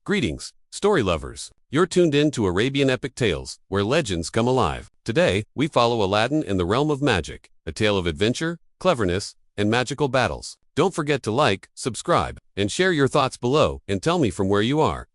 Greetings, story lovers. You're tuned in to Arabian Epic Tales, where legends come alive. Today, we follow Aladdin in the realm of magic, a tale of adventure, cleverness, and magical battles. Don't forget to like, subscribe, and share your thoughts below, and tell me from where you are.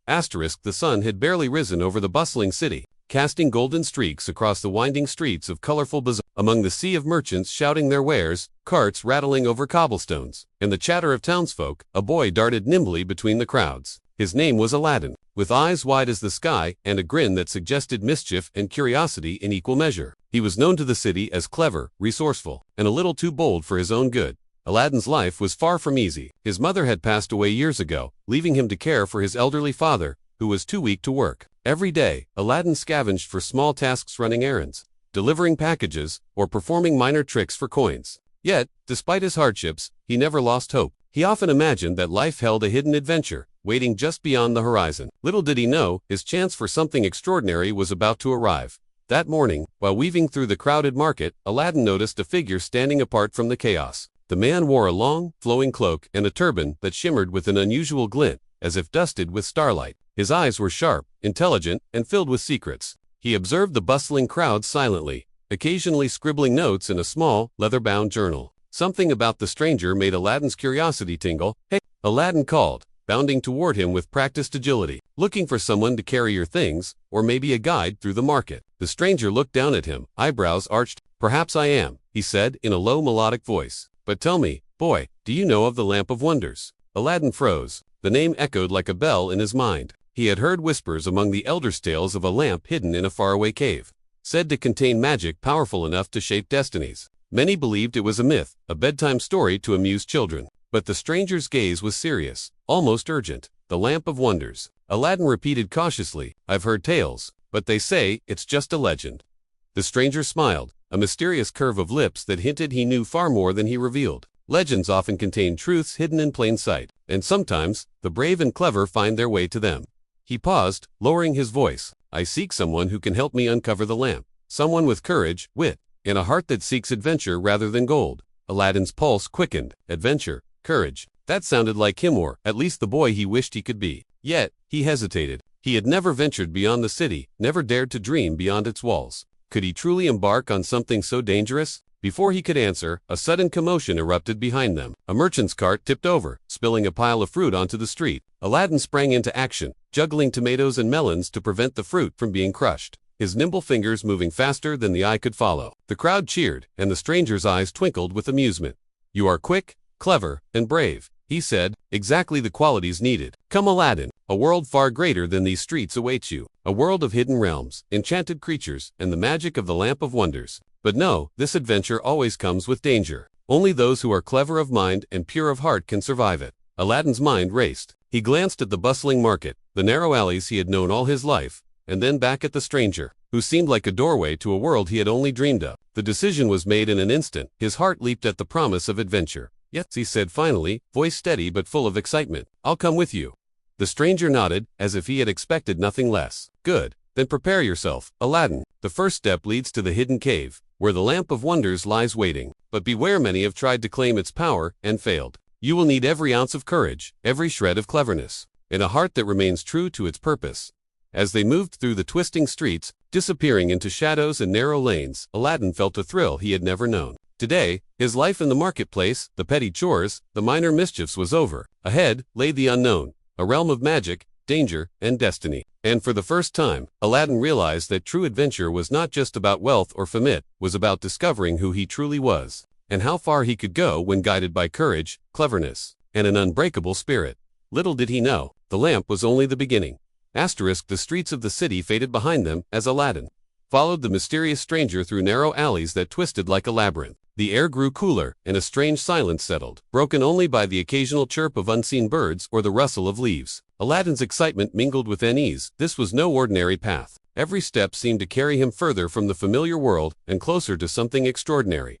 Asterisk, the sun had barely risen over the bustling city, casting golden streaks across the winding streets of colorful bazaars. Among the sea of merchants shouting their wares, carts rattling over cobblestones, and the chatter of townsfolk, a boy darted nimbly between the crowds. His name was Aladdin, with eyes wide as the sky and a grin that suggested mischief and curiosity in equal measure. He was known to the city as clever, resourceful, and a little too bold for his own good. Aladdin's life was far from easy. His mother had passed away years ago, leaving him to care for his elderly father, who was too weak to work. Every day, Aladdin scavenged for small tasks, running errands, delivering packages, or performing minor tricks for coins. Yet, despite his hardships, he never lost hope. He often imagined that life held a hidden adventure, waiting just beyond the horizon. Little did he know, his chance for something extraordinary was about to arrive. That morning, while weaving through the crowded market, Aladdin noticed a figure standing apart from the chaos. The man wore a long, flowing cloak and a turban that shimmered with an unusual glint, as if dusted with starlight. His eyes were sharp, intelligent, and filled with secrets. He observed the bustling crowd silently, occasionally scribbling notes in a small, leather-bound journal. Something about the stranger made Aladdin's curiosity tingle. "Hey!" Aladdin called, bounding toward him with practiced agility. "Looking for someone to carry your things, or maybe a guide through the market?" The stranger looked down at him, eyebrows arched. "Perhaps I am," he said in a low melodic voice. "But tell me, boy, do you know of the Lamp of Wonders?" Aladdin froze. The name echoed like a bell in his mind. He had heard whispers among the elders' tales of a lamp hidden in a faraway cave, said to contain magic powerful enough to shape destinies. Many believed it was a myth, a bedtime story to amuse children. But the stranger's gaze was serious, almost urgent. "The Lamp of Wonders," Aladdin repeated cautiously. "I've heard tales, but they say it's just a legend." The stranger smiled, a mysterious curve of lips that hinted he knew far more than he revealed. Legends often contain truths hidden in plain sight, and sometimes, the brave and clever find their way to them. He paused, lowering his voice. "I seek someone who can help me uncover the lamp. Someone with courage, wit, and a heart that seeks adventure rather than gold." Aladdin's pulse quickened. Adventure, courage. That sounded like him, or at least the boy he wished he could be. Yet, he hesitated. He had never ventured beyond the city, never dared to dream beyond its walls. Could he truly embark on something so dangerous? Before he could answer, a sudden commotion erupted behind them. A merchant's cart tipped over, spilling a pile of fruit onto the street. Aladdin sprang into action, juggling tomatoes and melons to prevent the fruit from being crushed, his nimble fingers moving faster than the eye could follow. The crowd cheered, and the stranger's eyes twinkled with amusement. "You are quick, clever, and brave," he said, "exactly the qualities needed. Come, Aladdin, a world far greater than these streets awaits you, a world of hidden realms, enchanted creatures, and the magic of the Lamp of Wonders. But no, this adventure always comes with danger. Only those who are clever of mind and pure of heart can survive it." Aladdin's mind raced. He glanced at the bustling market, the narrow alleys he had known all his life, and then back at the stranger, who seemed like a doorway to a world he had only dreamed of. The decision was made in an instant. His heart leaped at the promise of adventure. "Yes," he said finally, voice steady but full of excitement. "I'll come with you." The stranger nodded, as if he had expected nothing less. "Good. Then prepare yourself, Aladdin. The first step leads to the hidden cave, where the Lamp of Wonders lies waiting. But beware, many have tried to claim its power and failed. You will need every ounce of courage, every shred of cleverness, and a heart that remains true to its purpose." As they moved through the twisting streets, disappearing into shadows and narrow lanes, Aladdin felt a thrill he had never known. Today, his life in the marketplace, the petty chores, the minor mischiefs was over. Ahead lay the unknown, a realm of magic, danger, and destiny. And for the first time, Aladdin realized that true adventure was not just about wealth or fame, it was about discovering who he truly was, and how far he could go when guided by courage, cleverness, and an unbreakable spirit. Little did he know, the lamp was only the beginning. Asterisk, the streets of the city faded behind them as Aladdin followed the mysterious stranger through narrow alleys that twisted like a labyrinth. The air grew cooler, and a strange silence settled, broken only by the occasional chirp of unseen birds or the rustle of leaves. Aladdin's excitement mingled with unease. This was no ordinary path. Every step seemed to carry him further from the familiar world and closer to something extraordinary.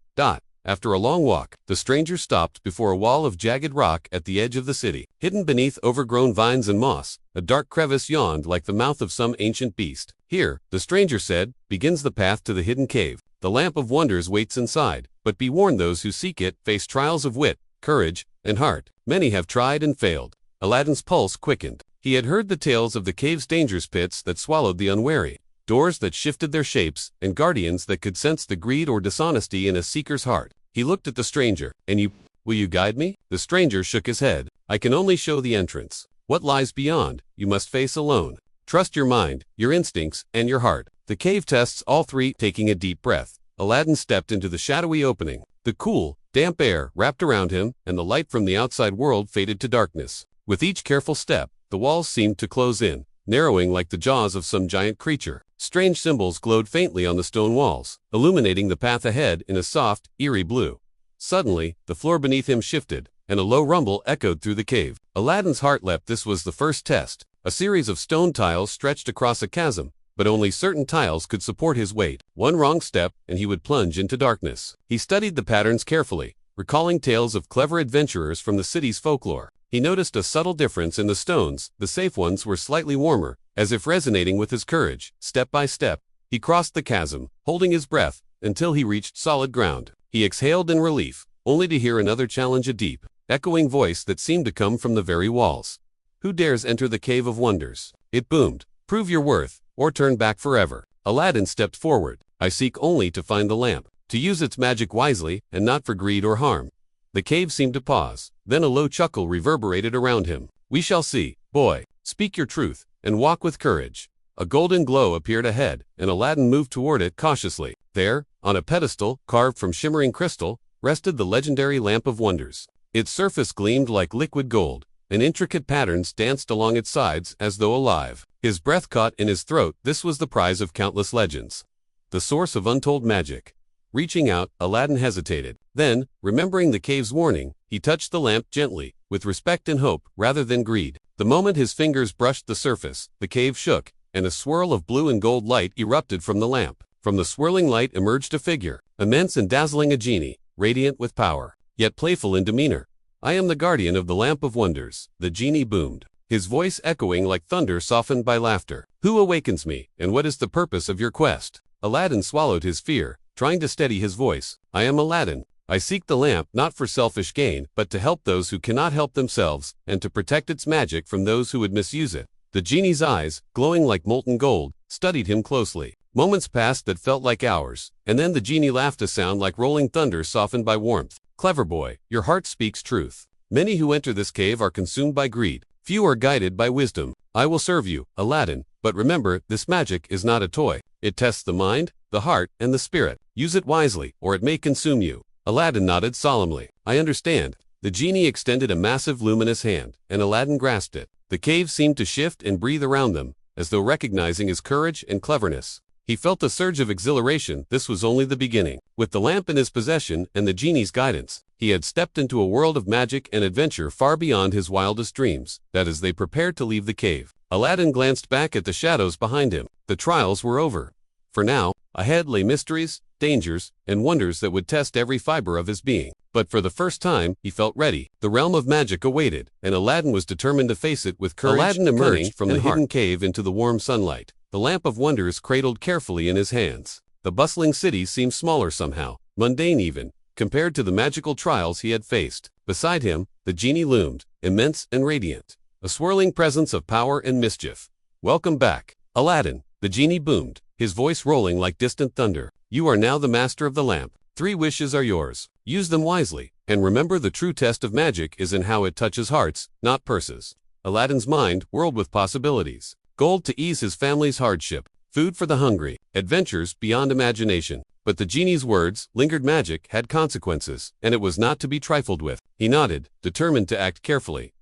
After a long walk, the stranger stopped before a wall of jagged rock at the edge of the city. Hidden beneath overgrown vines and moss, a dark crevice yawned like the mouth of some ancient beast. "Here," the stranger said, "begins the path to the hidden cave. The Lamp of Wonders waits inside, but be warned, those who seek it face trials of wit, courage, and heart. Many have tried and failed, Aladdin's pulse quickened. He had heard the tales of the cave's dangerous pits that swallowed the unwary, doors that shifted their shapes, and guardians that could sense the greed or dishonesty in a seeker's heart. He looked at the stranger. Will you guide me? The stranger shook his head. I can only show the entrance. What lies beyond, you must face alone. Trust your mind, your instincts, and your heart. The cave tests all three. Taking a deep breath, Aladdin stepped into the shadowy opening. The cool, damp air wrapped around him, and the light from the outside world faded to darkness. With each careful step, the walls seemed to close in, narrowing like the jaws of some giant creature. Strange symbols glowed faintly on the stone walls, illuminating the path ahead in a soft, eerie blue. Suddenly, the floor beneath him shifted, and a low rumble echoed through the cave. Aladdin's heart leapt. This was the first test. A series of stone tiles stretched across a chasm, but only certain tiles could support his weight. One wrong step, and he would plunge into darkness. He studied the patterns carefully, recalling tales of clever adventurers from the city's folklore. He noticed a subtle difference in the stones. The safe ones were slightly warmer, as if resonating with his courage. Step by step, he crossed the chasm, holding his breath, until he reached solid ground. He exhaled in relief, only to hear another challenge, a deep, echoing voice that seemed to come from the very walls. Who dares enter the Cave of Wonders? It boomed. Prove your worth, or turn back forever. Aladdin stepped forward. I seek only to find the lamp, to use its magic wisely, and not for greed or harm. The cave seemed to pause. Then a low chuckle reverberated around him. We shall see, boy. Speak your truth, and walk with courage. A golden glow appeared ahead, and Aladdin moved toward it cautiously. There, on a pedestal carved from shimmering crystal, rested the legendary Lamp of Wonders. Its surface gleamed like liquid gold, and intricate patterns danced along its sides as though alive. His breath caught in his throat. This was the prize of countless legends, the source of untold magic. Reaching out, Aladdin hesitated. Then, remembering the cave's warning, he touched the lamp gently, with respect and hope, rather than greed. The moment his fingers brushed the surface, the cave shook, and a swirl of blue and gold light erupted from the lamp. From the swirling light emerged a figure, immense and dazzling, a genie, radiant with power, yet playful in demeanor. I am the guardian of the Lamp of Wonders, the genie boomed, his voice echoing like thunder softened by laughter. Who awakens me, and what is the purpose of your quest? Aladdin swallowed his fear, trying to steady his voice. I am Aladdin. I seek the lamp not for selfish gain, but to help those who cannot help themselves, and to protect its magic from those who would misuse it. The genie's eyes, glowing like molten gold, studied him closely. Moments passed that felt like hours, and then the genie laughed, a sound like rolling thunder softened by warmth. Clever boy, your heart speaks truth. Many who enter this cave are consumed by greed. Few are guided by wisdom. I will serve you, Aladdin, but remember, this magic is not a toy. It tests the mind, the heart, and the spirit. Use it wisely, or it may consume you. Aladdin nodded solemnly. I understand. The genie extended a massive luminous hand, and Aladdin grasped it. The cave seemed to shift and breathe around them, as though recognizing his courage and cleverness. He felt a surge of exhilaration. This was only the beginning. With the lamp in his possession and the genie's guidance, he had stepped into a world of magic and adventure far beyond his wildest dreams. That as they prepared to leave the cave, Aladdin glanced back at the shadows behind him. The trials were over. For now, ahead lay mysteries, dangers, and wonders that would test every fiber of his being. But for the first time, he felt ready. The realm of magic awaited, and Aladdin was determined to face it with courage. Aladdin emerged from the hidden cave into the warm sunlight. The Lamp of Wonders cradled carefully in his hands. The bustling city seemed smaller somehow, mundane even, compared to the magical trials he had faced. Beside him, the genie loomed, immense and radiant, a swirling presence of power and mischief. Welcome back, Aladdin, the genie boomed, his voice rolling like distant thunder. You are now the master of the lamp. 3 wishes are yours. Use them wisely, and remember, the true test of magic is in how it touches hearts, not purses. Aladdin's mind whirled with possibilities. Gold to ease his family's hardship, food for the hungry, adventures beyond imagination. But the genie's words lingered. Magic had consequences, and it was not to be trifled with. He nodded, determined to act carefully.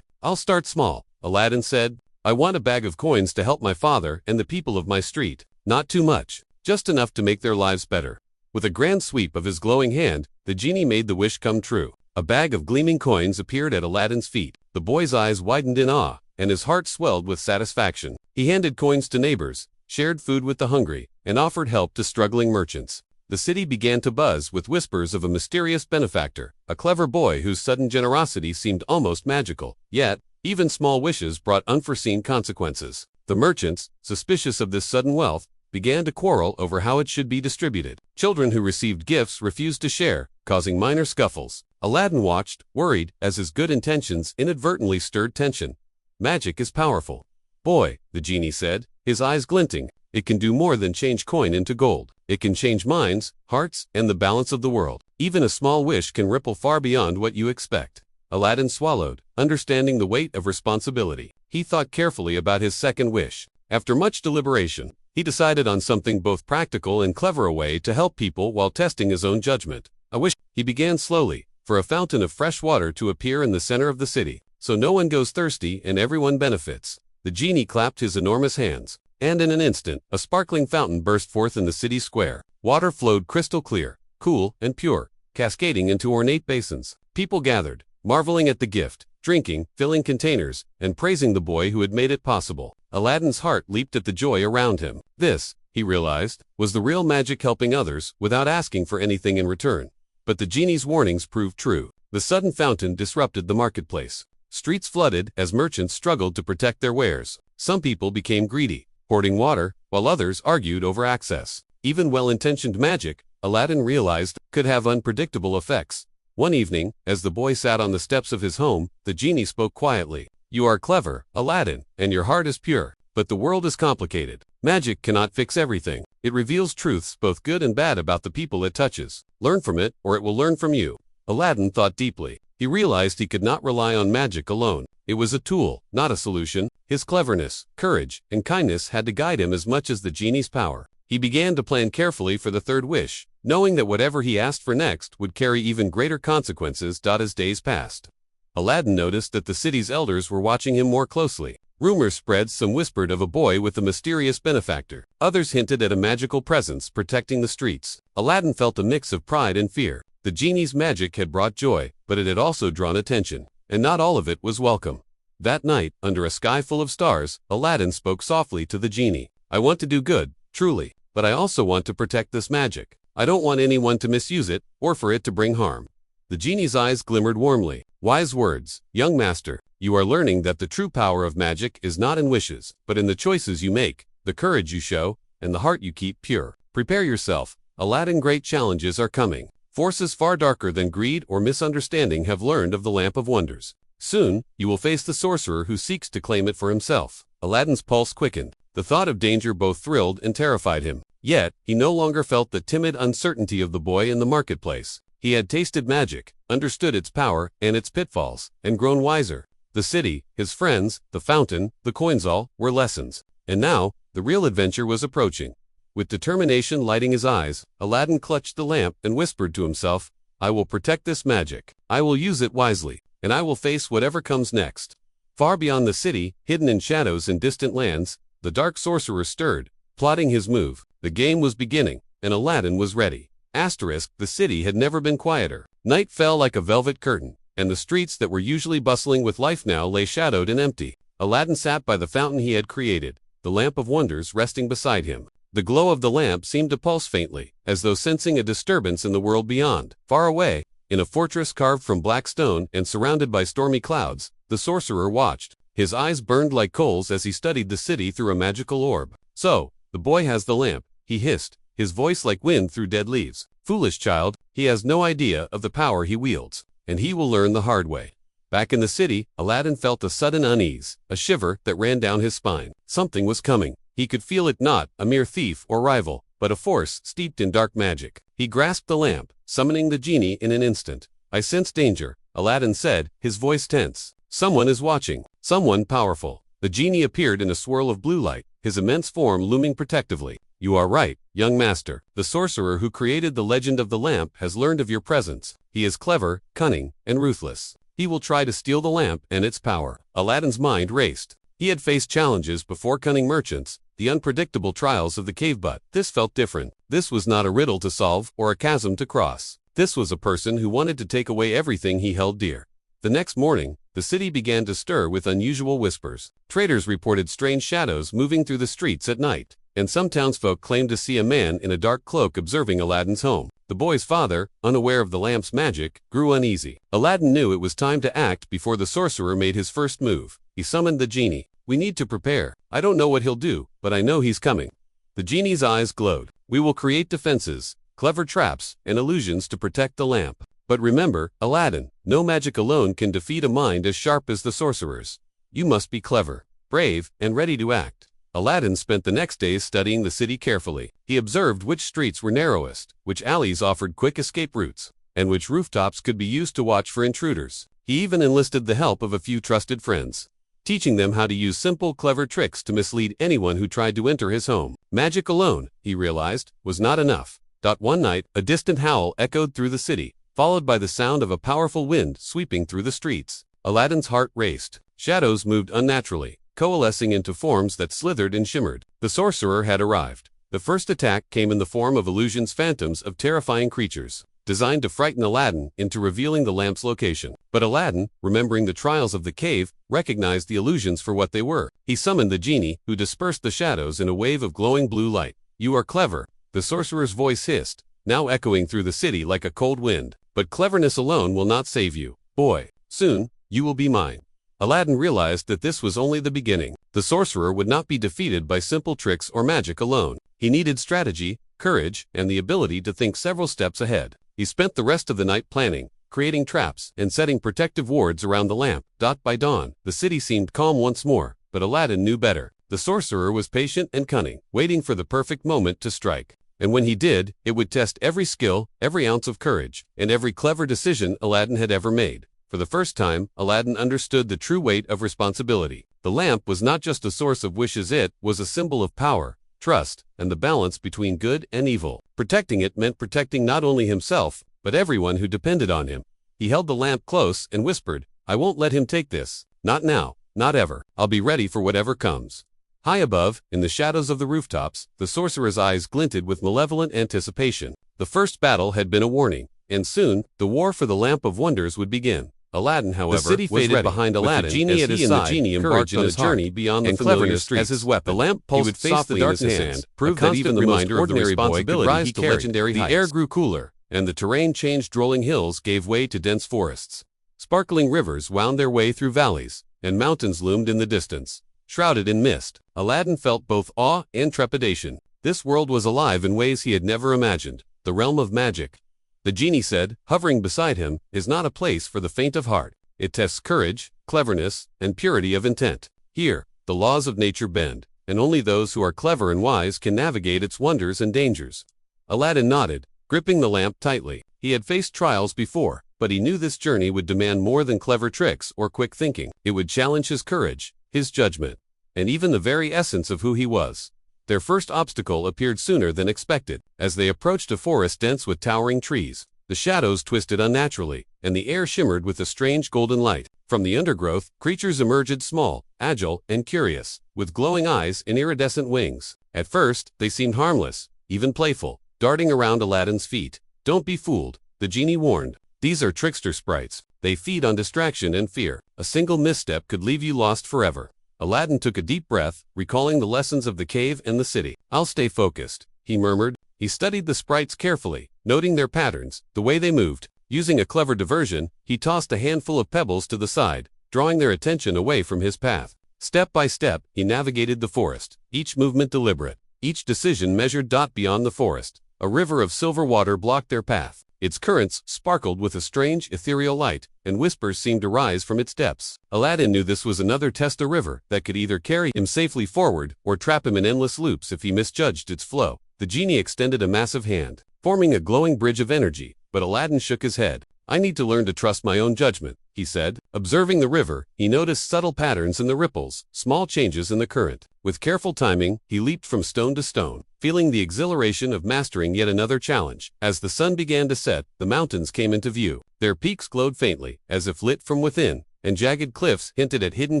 I'll start small, Aladdin said. I want a bag of coins to help my father and the people of my street. Not too much, just enough to make their lives better. With a grand sweep of his glowing hand, the genie made the wish come true. A bag of gleaming coins appeared at Aladdin's feet. The boy's eyes widened in awe, and his heart swelled with satisfaction. He handed coins to neighbors, shared food with the hungry, and offered help to struggling merchants. The city began to buzz with whispers of a mysterious benefactor, a clever boy whose sudden generosity seemed almost magical. Yet, even small wishes brought unforeseen consequences. The merchants, suspicious of this sudden wealth, began to quarrel over how it should be distributed. Children who received gifts refused to share, causing minor scuffles. Aladdin watched, worried, as his good intentions inadvertently stirred tension. Magic is powerful. Boy, the genie said, his eyes glinting, it can do more than change coin into gold. It can change minds, hearts, and the balance of the world. Even a small wish can ripple far beyond what you expect. Aladdin swallowed, understanding the weight of responsibility. He thought carefully about his second wish. After much deliberation, he decided on something both practical and clever, a way to help people while testing his own judgment. A wish. He began slowly, for a fountain of fresh water to appear in the center of the city, so no one goes thirsty and everyone benefits. The genie clapped his enormous hands, and in an instant, a sparkling fountain burst forth in the city square. Water flowed crystal clear, cool, and pure, cascading into ornate basins. People gathered, marveling at the gift, drinking, filling containers, and praising the boy who had made it possible. Aladdin's heart leaped at the joy around him. This, he realized, was the real magic, helping others without asking for anything in return. But the genie's warnings proved true. The sudden fountain disrupted the marketplace. Streets flooded as merchants struggled to protect their wares. Some people became greedy, hoarding water, while others argued over access. Even well-intentioned magic, Aladdin realized, could have unpredictable effects. One evening, as the boy sat on the steps of his home, the genie spoke quietly. You are clever, Aladdin, and your heart is pure. But the world is complicated. Magic cannot fix everything. It reveals truths both good and bad about the people it touches. Learn from it, or it will learn from you. Aladdin thought deeply. He realized he could not rely on magic alone. It was a tool, not a solution. His cleverness, courage, and kindness had to guide him as much as the genie's power. He began to plan carefully for the third wish, knowing that whatever he asked for next would carry even greater consequences. As days passed, Aladdin noticed that the city's elders were watching him more closely. Rumors spread. Some whispered of a boy with a mysterious benefactor. Others hinted at a magical presence protecting the streets. Aladdin felt a mix of pride and fear. The genie's magic had brought joy, but it had also drawn attention, and not all of it was welcome. That night, under a sky full of stars, Aladdin spoke softly to the genie. I want to do good, truly, but I also want to protect this magic. I don't want anyone to misuse it, or for it to bring harm. The genie's eyes glimmered warmly. Wise words, young master. You are learning that the true power of magic is not in wishes, but in the choices you make, the courage you show, and the heart you keep pure. Prepare yourself, Aladdin. Great challenges are coming. Forces far darker than greed or misunderstanding have learned of the Lamp of Wonders. Soon, you will face the sorcerer who seeks to claim it for himself. Aladdin's pulse quickened. The thought of danger both thrilled and terrified him. Yet, he no longer felt the timid uncertainty of the boy in the marketplace. He had tasted magic, understood its power and its pitfalls, and grown wiser. The city, his friends, the fountain, the coins, all were lessons. And now, the real adventure was approaching. With determination lighting his eyes, Aladdin clutched the lamp and whispered to himself, I will protect this magic. I will use it wisely, and I will face whatever comes next. Far beyond the city, hidden in shadows in distant lands, the dark sorcerer stirred, plotting his move. The game was beginning, and Aladdin was ready. The city had never been quieter. Night fell like a velvet curtain, and the streets that were usually bustling with life now lay shadowed and empty. Aladdin sat by the fountain he had created, the Lamp of Wonders resting beside him. The glow of the lamp seemed to pulse faintly, as though sensing a disturbance in the world beyond. Far away, in a fortress carved from black stone and surrounded by stormy clouds, the sorcerer watched. His eyes burned like coals as he studied the city through a magical orb. So, the boy has the lamp, he hissed, his voice like wind through dead leaves. Foolish child, he has no idea of the power he wields, and he will learn the hard way. Back in the city, Aladdin felt a sudden unease, a shiver that ran down his spine. Something was coming. He could feel it, not a mere thief or rival, but a force steeped in dark magic. He grasped the lamp, summoning the genie in an instant. I sense danger, Aladdin said, his voice tense. Someone is watching, someone powerful. The genie appeared in a swirl of blue light, his immense form looming protectively. You are right, young master. The sorcerer who created the legend of the lamp has learned of your presence. He is clever, cunning, and ruthless. He will try to steal the lamp and its power. Aladdin's mind raced. He had faced challenges before: cunning merchants, the unpredictable trials of the cave, but this felt different. This was not a riddle to solve or a chasm to cross. This was a person who wanted to take away everything he held dear. The next morning, the city began to stir with unusual whispers. Traders reported strange shadows moving through the streets at night, and some townsfolk claimed to see a man in a dark cloak observing Aladdin's home. The boy's father, unaware of the lamp's magic, grew uneasy. Aladdin knew it was time to act before the sorcerer made his first move. He summoned the genie. We need to prepare. I don't know what he'll do, but I know he's coming. The genie's eyes glowed. We will create defenses, clever traps, and illusions to protect the lamp. But remember, Aladdin, no magic alone can defeat a mind as sharp as the sorcerer's. You must be clever, brave, and ready to act. Aladdin spent the next days studying the city carefully. He observed which streets were narrowest, which alleys offered quick escape routes, and which rooftops could be used to watch for intruders. He even enlisted the help of a few trusted friends, teaching them how to use simple, clever tricks to mislead anyone who tried to enter his home. Magic alone, he realized, was not enough. One night, a distant howl echoed through the city, followed by the sound of a powerful wind sweeping through the streets. Aladdin's heart raced. Shadows moved unnaturally, coalescing into forms that slithered and shimmered. The sorcerer had arrived. The first attack came in the form of illusions, phantoms of terrifying creatures, designed to frighten Aladdin into revealing the lamp's location. But Aladdin, remembering the trials of the cave, recognized the illusions for what they were. He summoned the genie, who dispersed the shadows in a wave of glowing blue light. "You are clever," the sorcerer's voice hissed, now echoing through the city like a cold wind. "But cleverness alone will not save you, boy. Soon, you will be mine." Aladdin realized that this was only the beginning. The sorcerer would not be defeated by simple tricks or magic alone. He needed strategy, courage, and the ability to think several steps ahead. He spent the rest of the night planning, creating traps, and setting protective wards around the lamp. By dawn, the city seemed calm once more, but Aladdin knew better. The sorcerer was patient and cunning, waiting for the perfect moment to strike. And when he did, it would test every skill, every ounce of courage, and every clever decision Aladdin had ever made. For the first time, Aladdin understood the true weight of responsibility. The lamp was not just a source of wishes, it was a symbol of power, trust, and the balance between good and evil. Protecting it meant protecting not only himself, but everyone who depended on him. He held the lamp close and whispered, "I won't let him take this. Not now, not ever. I'll be ready for whatever comes." High above, in the shadows of the rooftops, the sorcerer's eyes glinted with malevolent anticipation. The first battle had been a warning, and soon, the war for the Lamp of Wonders would begin. Aladdin, however, the city faded behind Aladdin, with the genie at his side, the genie embarked on a journey beyond the familiar streets. As his weapon, the lamp pulsed softly in his hand, proved that even the most ordinary boy could rise to legendary heights. The air grew cooler, and the terrain changed. Rolling hills gave way to dense forests. Sparkling rivers wound their way through valleys, and mountains loomed in the distance, shrouded in mist. Aladdin felt both awe and trepidation. This world was alive in ways he had never imagined. The realm of magic, the genie said, hovering beside him, is not a place for the faint of heart. It tests courage, cleverness, and purity of intent. Here, the laws of nature bend, and only those who are clever and wise can navigate its wonders and dangers. Aladdin nodded, gripping the lamp tightly. He had faced trials before, but he knew this journey would demand more than clever tricks or quick thinking. It would challenge his courage, his judgment, and even the very essence of who he was. Their first obstacle appeared sooner than expected. As they approached a forest dense with towering trees, the shadows twisted unnaturally, and the air shimmered with a strange golden light. From the undergrowth, creatures emerged, small, agile, and curious, with glowing eyes and iridescent wings. At first, they seemed harmless, even playful, darting around Aladdin's feet. "Don't be fooled," the genie warned. "These are trickster sprites. They feed on distraction and fear. A single misstep could leave you lost forever." Aladdin took a deep breath, recalling the lessons of the cave and the city. "I'll stay focused," he murmured. He studied the sprites carefully, noting their patterns, the way they moved. Using a clever diversion, he tossed a handful of pebbles to the side, drawing their attention away from his path. Step by step, he navigated the forest, each movement deliberate, each decision measured. Beyond the forest, a river of silver water blocked their path. Its currents sparkled with a strange, ethereal light, and whispers seemed to rise from its depths. Aladdin knew this was another test, a river that could either carry him safely forward or trap him in endless loops if he misjudged its flow. The genie extended a massive hand, forming a glowing bridge of energy, but Aladdin shook his head. "I need to learn to trust my own judgment," he said. Observing the river, he noticed subtle patterns in the ripples, small changes in the current. With careful timing, he leaped from stone to stone, feeling the exhilaration of mastering yet another challenge. As the sun began to set, the mountains came into view. Their peaks glowed faintly, as if lit from within, and jagged cliffs hinted at hidden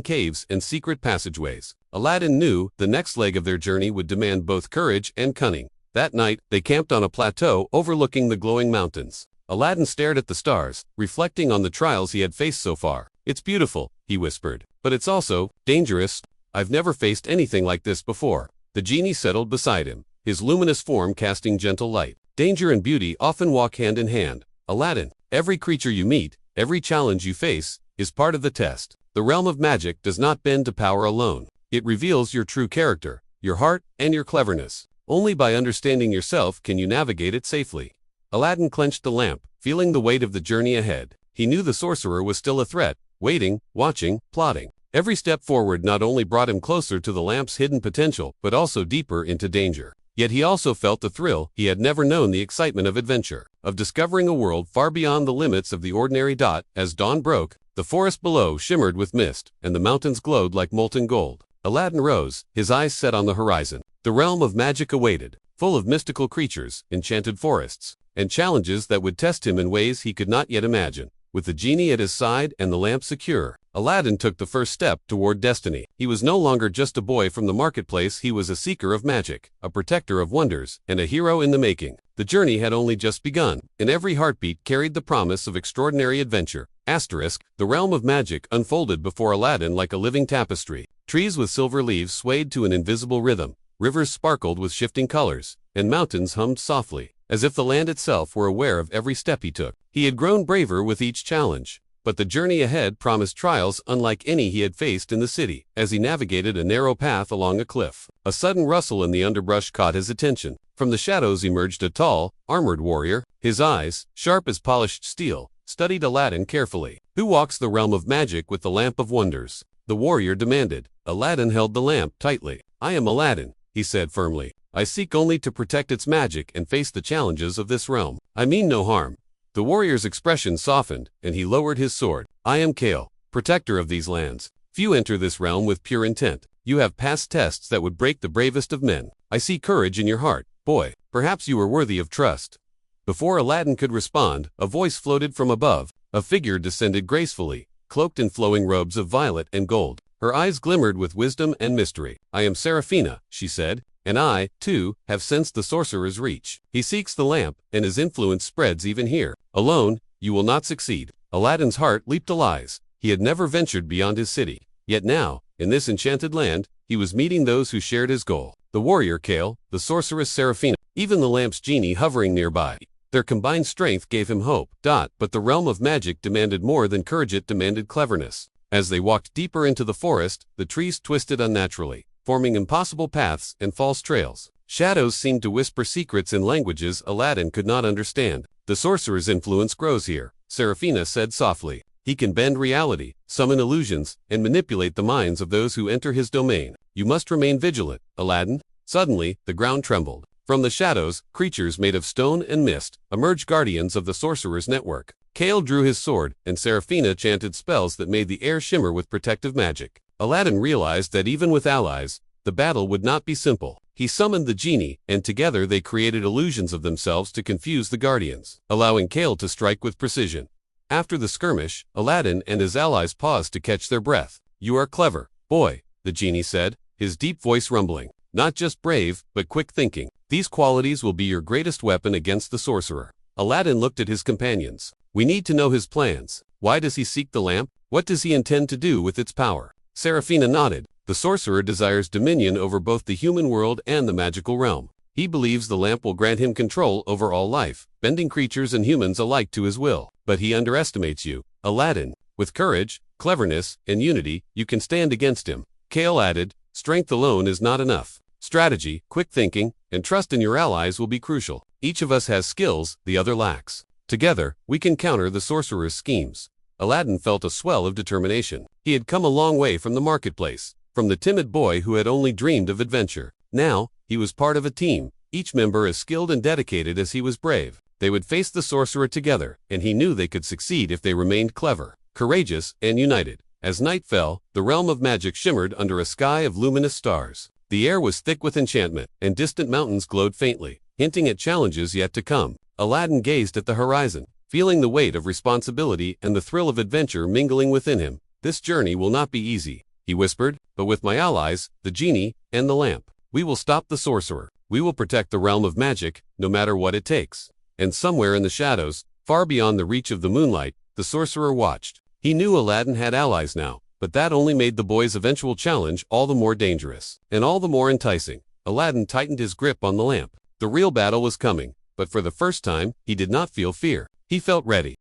caves and secret passageways. Aladdin knew the next leg of their journey would demand both courage and cunning. That night, they camped on a plateau overlooking the glowing mountains. Aladdin stared at the stars, reflecting on the trials he had faced so far. "It's beautiful," he whispered, "but it's also dangerous. I've never faced anything like this before." The genie settled beside him, his luminous form casting gentle light. "Danger and beauty often walk hand in hand, Aladdin. Every creature you meet, every challenge you face, is part of the test. The realm of magic does not bend to power alone. It reveals your true character, your heart, and your cleverness. Only by understanding yourself can you navigate it safely. Aladdin clenched the lamp, feeling the weight of the journey ahead. He knew the sorcerer was still a threat, waiting, watching, plotting. Every step forward not only brought him closer to the lamp's hidden potential, but also deeper into danger. Yet he also felt the thrill. He had never known the excitement of adventure, of discovering a world far beyond the limits of the ordinary. As dawn broke, the forest below shimmered with mist, and the mountains glowed like molten gold. Aladdin rose, his eyes set on the horizon. The realm of magic awaited, full of mystical creatures, enchanted forests, and challenges that would test him in ways he could not yet imagine. With the genie at his side and the lamp secure, Aladdin took the first step toward destiny. He was no longer just a boy from the marketplace. He was a seeker of magic, a protector of wonders, and a hero in the making. The journey had only just begun, and every heartbeat carried the promise of extraordinary adventure. The realm of magic unfolded before Aladdin like a living tapestry. Trees with silver leaves swayed to an invisible rhythm, rivers sparkled with shifting colors, and mountains hummed softly, as if the land itself were aware of every step he took. He had grown braver with each challenge, but the journey ahead promised trials unlike any he had faced in the city. As he navigated a narrow path along a cliff, a sudden rustle in the underbrush caught his attention. From the shadows emerged a tall, armored warrior. His eyes, sharp as polished steel, studied Aladdin carefully. "Who walks the realm of magic with the lamp of wonders?" the warrior demanded. Aladdin held the lamp tightly. "I am Aladdin," he said firmly. "I seek only to protect its magic and face the challenges of this realm. I mean no harm." The warrior's expression softened, and he lowered his sword. "I am Kale, protector of these lands. Few enter this realm with pure intent. You have passed tests that would break the bravest of men. I see courage in your heart, boy. Perhaps you are worthy of trust." Before Aladdin could respond, a voice floated from above. A figure descended gracefully, cloaked in flowing robes of violet and gold. Her eyes glimmered with wisdom and mystery. "I am Seraphina," she said, "and I, too, have sensed the sorcerer's reach. He seeks the lamp, and his influence spreads even here. Alone, you will not succeed." Aladdin's heart leaped alive. He had never ventured beyond his city. Yet now, in this enchanted land, he was meeting those who shared his goal. The warrior Kale, the sorceress Seraphina, even the lamp's genie hovering nearby. Their combined strength gave him hope. But the realm of magic demanded more than courage, it demanded cleverness. As they walked deeper into the forest, the trees twisted unnaturally, forming impossible paths and false trails. Shadows seemed to whisper secrets in languages Aladdin could not understand. "The sorcerer's influence grows here," Seraphina said softly. "He can bend reality, summon illusions, and manipulate the minds of those who enter his domain. You must remain vigilant, Aladdin." Suddenly, the ground trembled. From the shadows, creatures made of stone and mist emerged, guardians of the sorcerer's network. Kale drew his sword, and Seraphina chanted spells that made the air shimmer with protective magic. Aladdin realized that even with allies, the battle would not be simple. He summoned the genie, and together they created illusions of themselves to confuse the guardians, allowing Kale to strike with precision. After the skirmish, Aladdin and his allies paused to catch their breath. "You are clever, boy," the genie said, his deep voice rumbling. "Not just brave, but quick thinking. These qualities will be your greatest weapon against the sorcerer." Aladdin looked at his companions. "We need to know his plans. Why does he seek the lamp? What does he intend to do with its power?" Seraphina nodded. "The sorcerer desires dominion over both the human world and the magical realm. He believes the lamp will grant him control over all life, bending creatures and humans alike to his will. But he underestimates you, Aladdin. With courage, cleverness, and unity, you can stand against him." Kale added, "Strength alone is not enough. Strategy, quick thinking, and trust in your allies will be crucial. Each of us has skills the other lacks. Together, we can counter the sorcerer's schemes." Aladdin felt a swell of determination. He had come a long way from the marketplace, from the timid boy who had only dreamed of adventure. Now, he was part of a team, each member as skilled and dedicated as he was brave. They would face the sorcerer together, and he knew they could succeed if they remained clever, courageous, and united. As night fell, the realm of magic shimmered under a sky of luminous stars. The air was thick with enchantment, and distant mountains glowed faintly, hinting at challenges yet to come. Aladdin gazed at the horizon, feeling the weight of responsibility and the thrill of adventure mingling within him. "This journey will not be easy," he whispered, "but with my allies, the genie, and the lamp, we will stop the sorcerer. We will protect the realm of magic, no matter what it takes." And somewhere in the shadows, far beyond the reach of the moonlight, the sorcerer watched. He knew Aladdin had allies now, but that only made the boy's eventual challenge all the more dangerous, and all the more enticing. Aladdin tightened his grip on the lamp. The real battle was coming, but for the first time, he did not feel fear. He felt ready.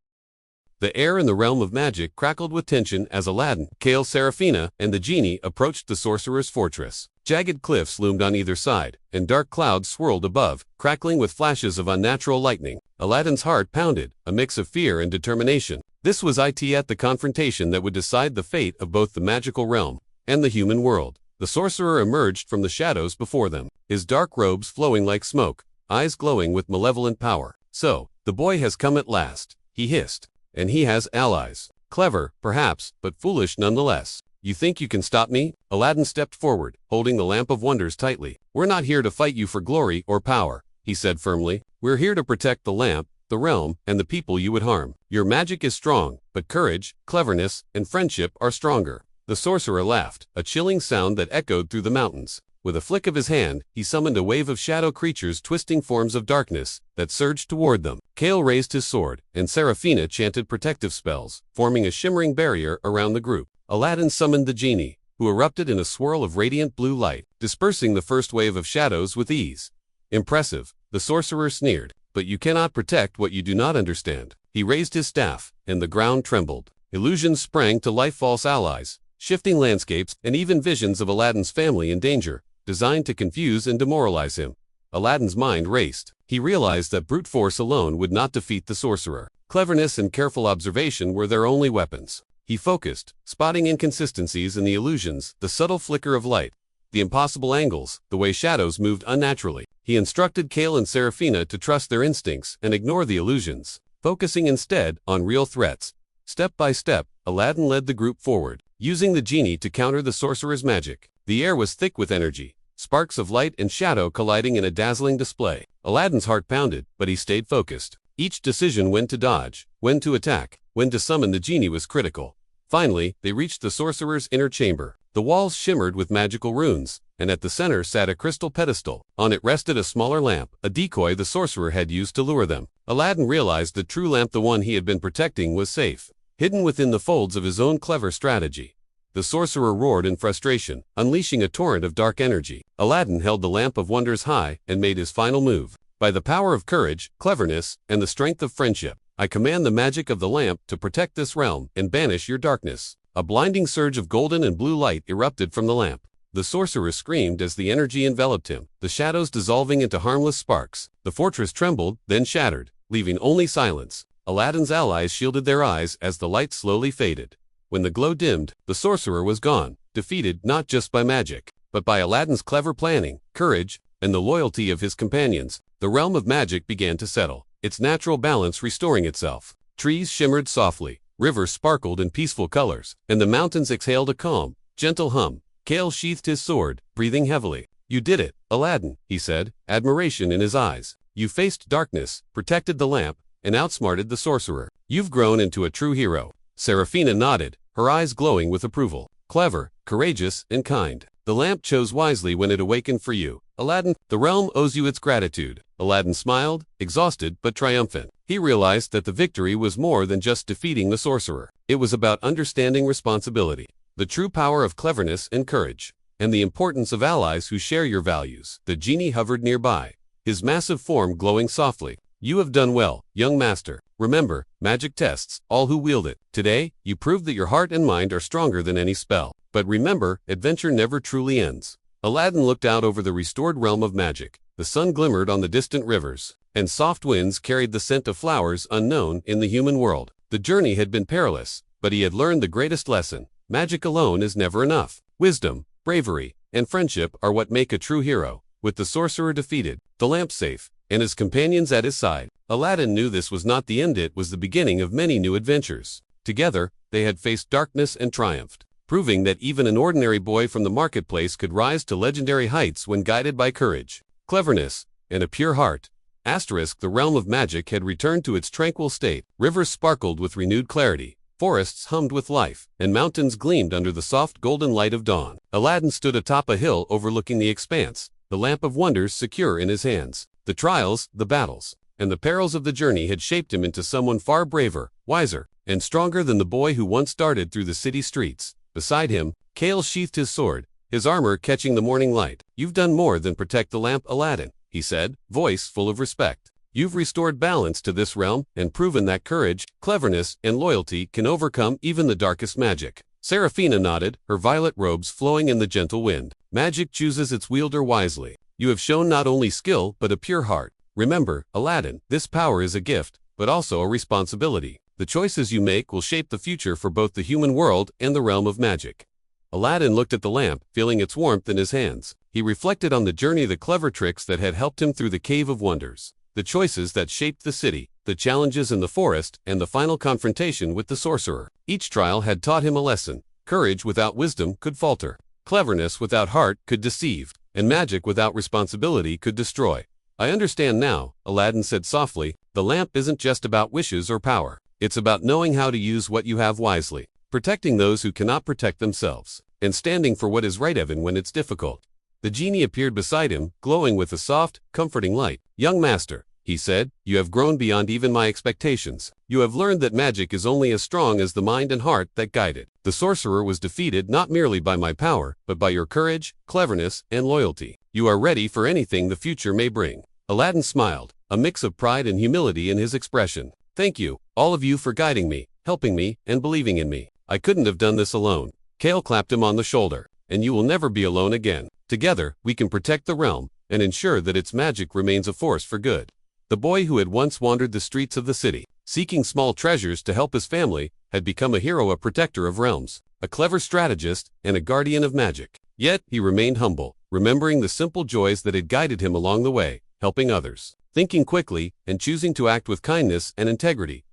The air in the realm of magic crackled with tension as Aladdin, Kale, Seraphina, and the genie approached the sorcerer's fortress. Jagged cliffs loomed on either side, and dark clouds swirled above, crackling with flashes of unnatural lightning. Aladdin's heart pounded, a mix of fear and determination. This was the confrontation that would decide the fate of both the magical realm and the human world. The sorcerer emerged from the shadows before them, his dark robes flowing like smoke, eyes glowing with malevolent power. "So, the boy has come at last," he hissed. "And he has allies. Clever, perhaps, but foolish nonetheless. You think you can stop me?" Aladdin stepped forward, holding the lamp of wonders tightly. "We're not here to fight you for glory or power," he said firmly. "We're here to protect the lamp, the realm, and the people you would harm. Your magic is strong, but courage, cleverness, and friendship are stronger." The sorcerer laughed, a chilling sound that echoed through the mountains. With a flick of his hand, he summoned a wave of shadow creatures twisting forms of darkness that surged toward them. Kale raised his sword, and Seraphina chanted protective spells, forming a shimmering barrier around the group. Aladdin summoned the genie, who erupted in a swirl of radiant blue light, dispersing the first wave of shadows with ease. "Impressive," the sorcerer sneered, "but you cannot protect what you do not understand." He raised his staff, and the ground trembled. Illusions sprang to life, false allies, shifting landscapes, and even visions of Aladdin's family in danger, designed to confuse and demoralize him. Aladdin's mind raced. He realized that brute force alone would not defeat the sorcerer. Cleverness and careful observation were their only weapons. He focused, spotting inconsistencies in the illusions, the subtle flicker of light, the impossible angles, the way shadows moved unnaturally. He instructed Kale and Seraphina to trust their instincts and ignore the illusions, focusing instead on real threats. Step by step, Aladdin led the group forward, using the genie to counter the sorcerer's magic. The air was thick with energy, sparks of light and shadow colliding in a dazzling display. Aladdin's heart pounded, but he stayed focused. Each decision when to dodge, when to attack, when to summon the genie was critical. Finally, they reached the sorcerer's inner chamber. The walls shimmered with magical runes, and at the center sat a crystal pedestal. On it rested a smaller lamp, a decoy the sorcerer had used to lure them. Aladdin realized the true lamp, the one he had been protecting, was safe, hidden within the folds of his own clever strategy. The sorcerer roared in frustration, unleashing a torrent of dark energy. Aladdin held the lamp of wonders high and made his final move. "By the power of courage, cleverness, and the strength of friendship, I command the magic of the lamp to protect this realm and banish your darkness." A blinding surge of golden and blue light erupted from the lamp. The sorcerer screamed as the energy enveloped him, the shadows dissolving into harmless sparks. The fortress trembled, then shattered, leaving only silence. Aladdin's allies shielded their eyes as the light slowly faded. When the glow dimmed, the sorcerer was gone, defeated not just by magic, but by Aladdin's clever planning, courage, and the loyalty of his companions. The realm of magic began to settle, its natural balance restoring itself. Trees shimmered softly, rivers sparkled in peaceful colors, and the mountains exhaled a calm, gentle hum. Kale sheathed his sword, breathing heavily. "You did it, Aladdin," he said, admiration in his eyes. "You faced darkness, protected the lamp, and outsmarted the sorcerer. You've grown into a true hero." Seraphina nodded, her eyes glowing with approval. "Clever, courageous, and kind. The lamp chose wisely when it awakened for you, Aladdin. The realm owes you its gratitude." Aladdin smiled, exhausted but triumphant. He realized that the victory was more than just defeating the sorcerer. It was about understanding responsibility, the true power of cleverness and courage, and the importance of allies who share your values. The genie hovered nearby, his massive form glowing softly. "You have done well, young master. Remember, magic tests all who wield it. Today, you proved that your heart and mind are stronger than any spell. But remember, adventure never truly ends." Aladdin looked out over the restored realm of magic. The sun glimmered on the distant rivers, and soft winds carried the scent of flowers unknown in the human world. The journey had been perilous, but he had learned the greatest lesson. Magic alone is never enough. Wisdom, bravery, and friendship are what make a true hero. With the sorcerer defeated, the lamp safe, and his companions at his side, Aladdin knew this was not the end, it was the beginning of many new adventures. Together, they had faced darkness and triumphed, proving that even an ordinary boy from the marketplace could rise to legendary heights when guided by courage, cleverness, and a pure heart. The realm of magic had returned to its tranquil state. Rivers sparkled with renewed clarity, forests hummed with life, and mountains gleamed under the soft golden light of dawn. Aladdin stood atop a hill overlooking the expanse, the lamp of wonders secure in his hands. The trials, the battles, and the perils of the journey had shaped him into someone far braver, wiser, and stronger than the boy who once darted through the city streets. Beside him, Kale sheathed his sword, his armor catching the morning light. "You've done more than protect the lamp, Aladdin," he said, voice full of respect. You've restored balance to this realm and proven that courage, cleverness, and loyalty can overcome even the darkest magic. Seraphina nodded, her violet robes flowing in the gentle wind. Magic chooses its wielder wisely. You have shown not only skill but a pure heart. Remember, Aladdin, this power is a gift, but also a responsibility. The choices you make will shape the future for both the human world and the realm of magic. Aladdin looked at the lamp, feeling its warmth in his hands. He reflected on the journey, the clever tricks that had helped him through the Cave of Wonders, the choices that shaped the city, the challenges in the forest, and the final confrontation with the sorcerer. Each trial had taught him a lesson. Courage without wisdom could falter. Cleverness without heart could deceive, and magic without responsibility could destroy. I understand now, Aladdin said softly. The lamp isn't just about wishes or power. It's about knowing how to use what you have wisely, protecting those who cannot protect themselves, and standing for what is right even when it's difficult. The genie appeared beside him, glowing with a soft, comforting light. Young master, he said, you have grown beyond even my expectations. You have learned that magic is only as strong as the mind and heart that guide it. The sorcerer was defeated not merely by my power, but by your courage, cleverness, and loyalty. You are ready for anything the future may bring. Aladdin smiled, a mix of pride and humility in his expression. Thank you, all of you, for guiding me, helping me, and believing in me. I couldn't have done this alone. Kale clapped him on the shoulder. And you will never be alone again. Together, we can protect the realm and ensure that its magic remains a force for good. The boy who had once wandered the streets of the city, seeking small treasures to help his family, had become a hero, a protector of realms, a clever strategist, and a guardian of magic. Yet, he remained humble, remembering the simple joys that had guided him along the way, helping others, thinking quickly, and choosing to act with kindness and integrity.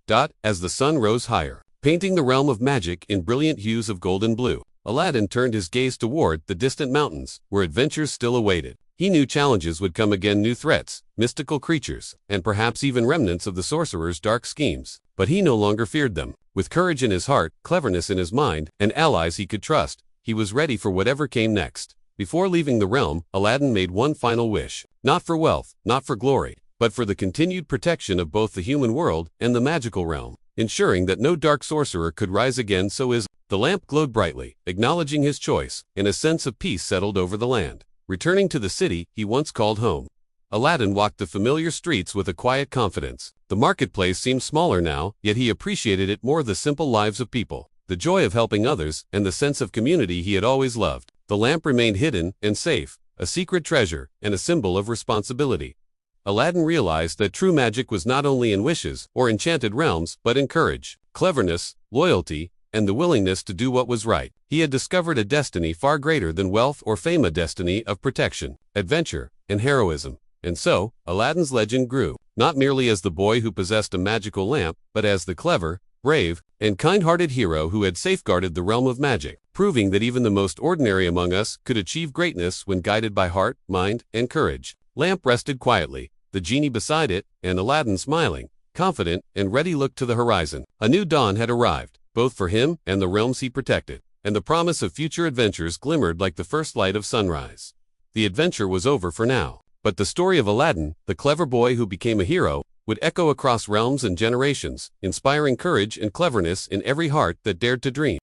As the sun rose higher, painting the realm of magic in brilliant hues of gold and blue, Aladdin turned his gaze toward the distant mountains, where adventures still awaited. He knew challenges would come again, new threats, mystical creatures, and perhaps even remnants of the sorcerer's dark schemes. But he no longer feared them. With courage in his heart, cleverness in his mind, and allies he could trust, he was ready for whatever came next. Before leaving the realm, Aladdin made one final wish. Not for wealth, not for glory, but for the continued protection of both the human world and the magical realm, ensuring that no dark sorcerer could rise again. The lamp glowed brightly, acknowledging his choice, and a sense of peace settled over the land. Returning to the city he once called home, Aladdin walked the familiar streets with a quiet confidence. The marketplace seemed smaller now, yet he appreciated it more, the simple lives of people, the joy of helping others, and the sense of community he had always loved. The lamp remained hidden and safe, a secret treasure and a symbol of responsibility. Aladdin realized that true magic was not only in wishes or enchanted realms, but in courage, cleverness, loyalty, and the willingness to do what was right. He had discovered a destiny far greater than wealth or fame, a destiny of protection, adventure, and heroism. And so, Aladdin's legend grew, not merely as the boy who possessed a magical lamp, but as the clever, brave, and kind-hearted hero who had safeguarded the realm of magic, proving that even the most ordinary among us could achieve greatness when guided by heart, mind, and courage. Lamp rested quietly, the genie beside it, and Aladdin, smiling, confident, and ready, looked to the horizon. A new dawn had arrived, both for him and the realms he protected, and the promise of future adventures glimmered like the first light of sunrise. The adventure was over for now, but the story of Aladdin, the clever boy who became a hero, would echo across realms and generations, inspiring courage and cleverness in every heart that dared to dream.